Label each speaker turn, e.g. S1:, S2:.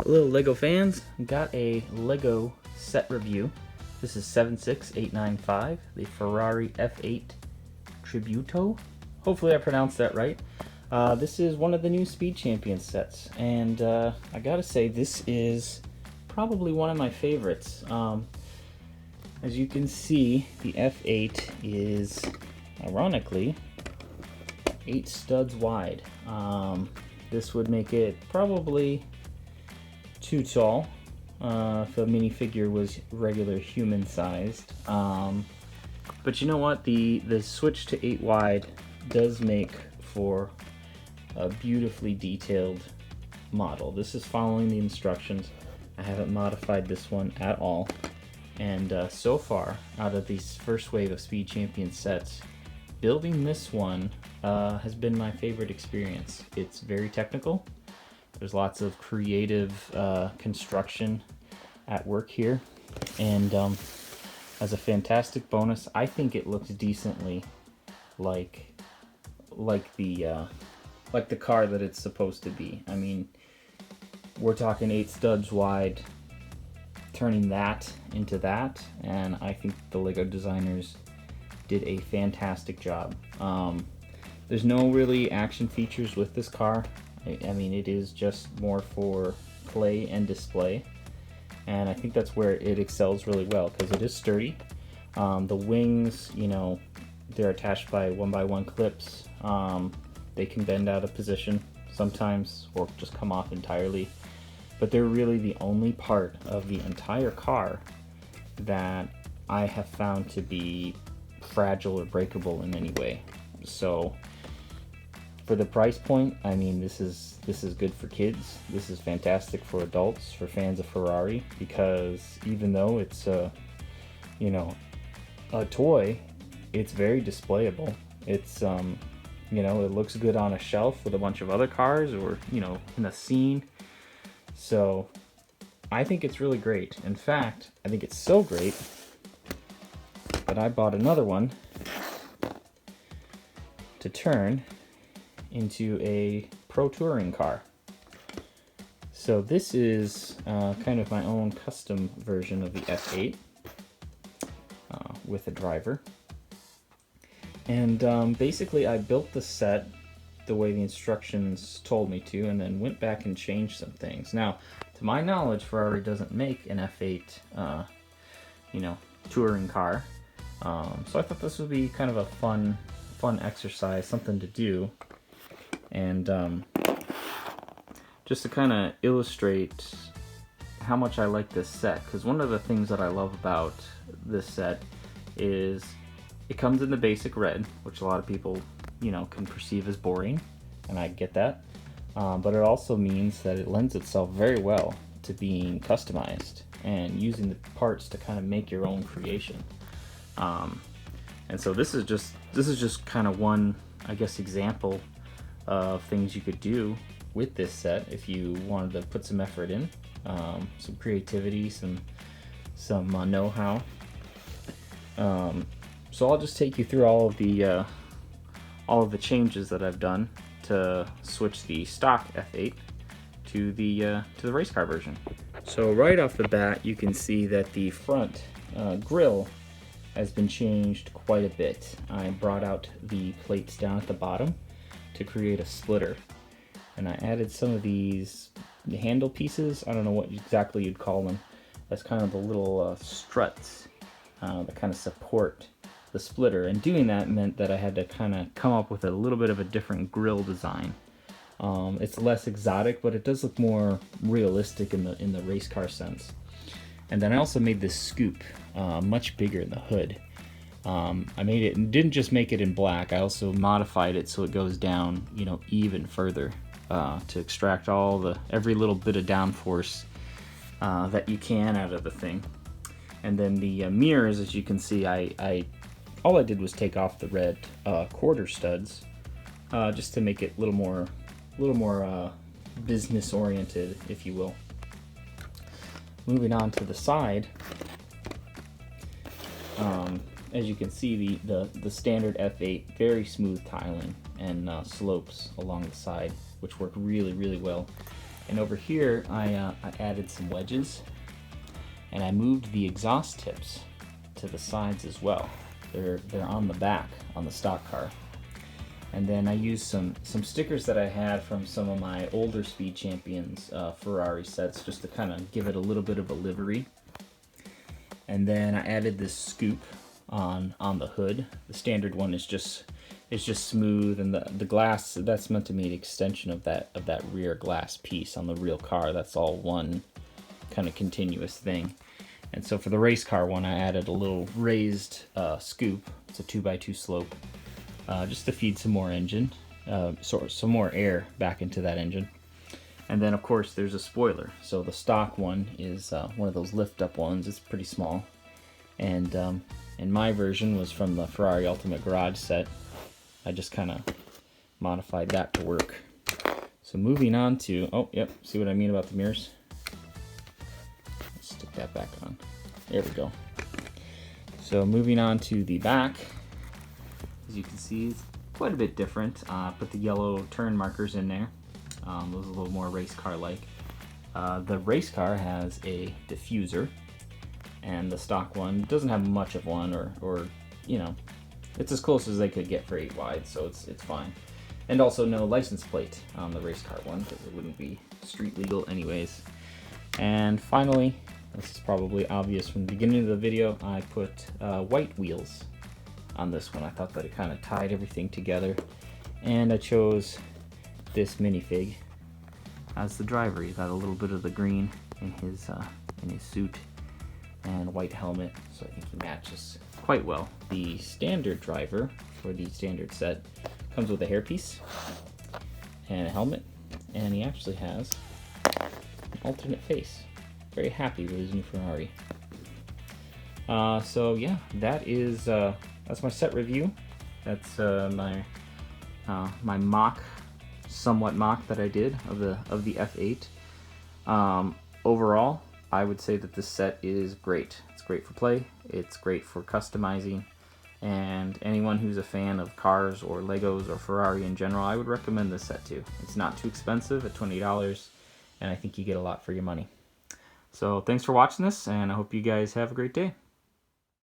S1: Hello Lego fans, got a Lego set review. This is 76895, the Ferrari F8 Tributo. Hopefully I pronounced that right. This is one of the new Speed Champion sets, and I gotta say this is probably one of my favorites. As you can see, the F8 is, ironically, 8 studs wide. This would make it probably too tall if a minifigure was regular human sized, but you know what, the switch to 8 wide does make for a beautifully detailed model. This is following the instructions. I haven't modified this one at all, and so far out of these first wave of Speed Champion sets, building this one has been my favorite experience. It's very technical. There's lots of creative construction at work here, and as a fantastic bonus, I think it looks decently like the car that it's supposed to be. I mean, we're talking 8 studs wide, turning that into that, and I think the Lego designers did a fantastic job. There's no really action features with this car. I mean, it is just more for play and display, and I think that's where it excels really well, because it is sturdy. The wings, you know, they're attached by 1x1 clips. They can bend out of position sometimes or just come off entirely, but they're really the only part of the entire car that I have found to be fragile or breakable in any way. So for the price point, I mean, this is good for kids. This is fantastic for adults, for fans of Ferrari, because even though it's a toy, it's very displayable. It's you know, it looks good on a shelf with a bunch of other cars, or you know, in a scene. So I think it's really great. In fact, I think it's so great that I bought another one to turn into a pro touring car. So this is kind of my own custom version of the F8 with a driver. And basically I built the set the way the instructions told me to, and then went back and changed some things. Now, to my knowledge, Ferrari doesn't make an F8 you know, touring car. So I thought this would be kind of a fun exercise, something to do. And just to kind of illustrate how much I like this set, because one of the things that I love about this set is it comes in the basic red, which a lot of people, you know, can perceive as boring, and I get that, but it also means that it lends itself very well to being customized and using the parts to kind of make your own creation. And so this is just kind of one, I guess, example of things you could do with this set if you wanted to put some effort in, some creativity, some know-how. So I'll just take you through all of the changes that I've done to switch the stock F8 to the race car version. So right off the bat, you can see that the front grille has been changed quite a bit. I brought out the plates down at the bottom to create a splitter, and I added some of these handle pieces. I don't know what exactly you'd call them. That's kind of the little struts that kind of support the splitter, and doing that meant that I had to kind of come up with a little bit of a different grille design. It's less exotic, but it does look more realistic in the race car sense. And then I also made this scoop much bigger in the hood. I made it, and didn't just make it in black, I also modified it so it goes down, you know, even further, to extract every little bit of downforce that you can out of the thing. And then the mirrors, as you can see, all I did was take off the red quarter studs, just to make it a little more business oriented, if you will. Moving on to the side, as you can see, the standard F8, very smooth tiling and slopes along the side, which work really, really well. And over here, I added some wedges, and I moved the exhaust tips to the sides as well. They're on the back on the stock car. And then I used some stickers that I had from some of my older Speed Champions Ferrari sets, just to kind of give it a little bit of a livery. And then I added this scoop on the hood. The standard one is just smooth, and the glass, that's meant to be an extension of that rear glass piece on the real car. That's all one kind of continuous thing. And so for the race car one, I added a little raised scoop. It's a 2x2 slope, just to feed some more engine, some more air back into that engine. And then of course there's a spoiler. So the stock one is one of those lift up ones. It's pretty small. And my version was from the Ferrari Ultimate Garage set. I just kind of modified that to work. So moving on to, oh yep, see what I mean about the mirrors? Let's stick that back on. There we go. So moving on to the back, as you can see, it's quite a bit different. Put the yellow turn markers in there. Those are a little more race car like. The race car has a diffuser, and the stock one doesn't have much of one, or you know, it's as close as they could get for 8 wide, so it's fine. And also no license plate on the race car one, because it wouldn't be street legal anyways. And finally, this is probably obvious from the beginning of the video, I put white wheels on this one. I thought that it kind of tied everything together, and I chose this minifig as the driver. He's got a little bit of the green in his suit and white helmet, so I think he matches quite well. The standard driver for the standard set comes with a hairpiece and a helmet, and he actually has an alternate face. Very happy with his new Ferrari. So yeah, that's my set review. That's my somewhat mock that I did of the F8. Overall, I would say that this set is great. It's great for play, it's great for customizing, and anyone who's a fan of cars or Legos or Ferrari in general, I would recommend this set too. It's not too expensive at $20, and I think you get a lot for your money. So thanks for watching this, and I hope you guys have a great day.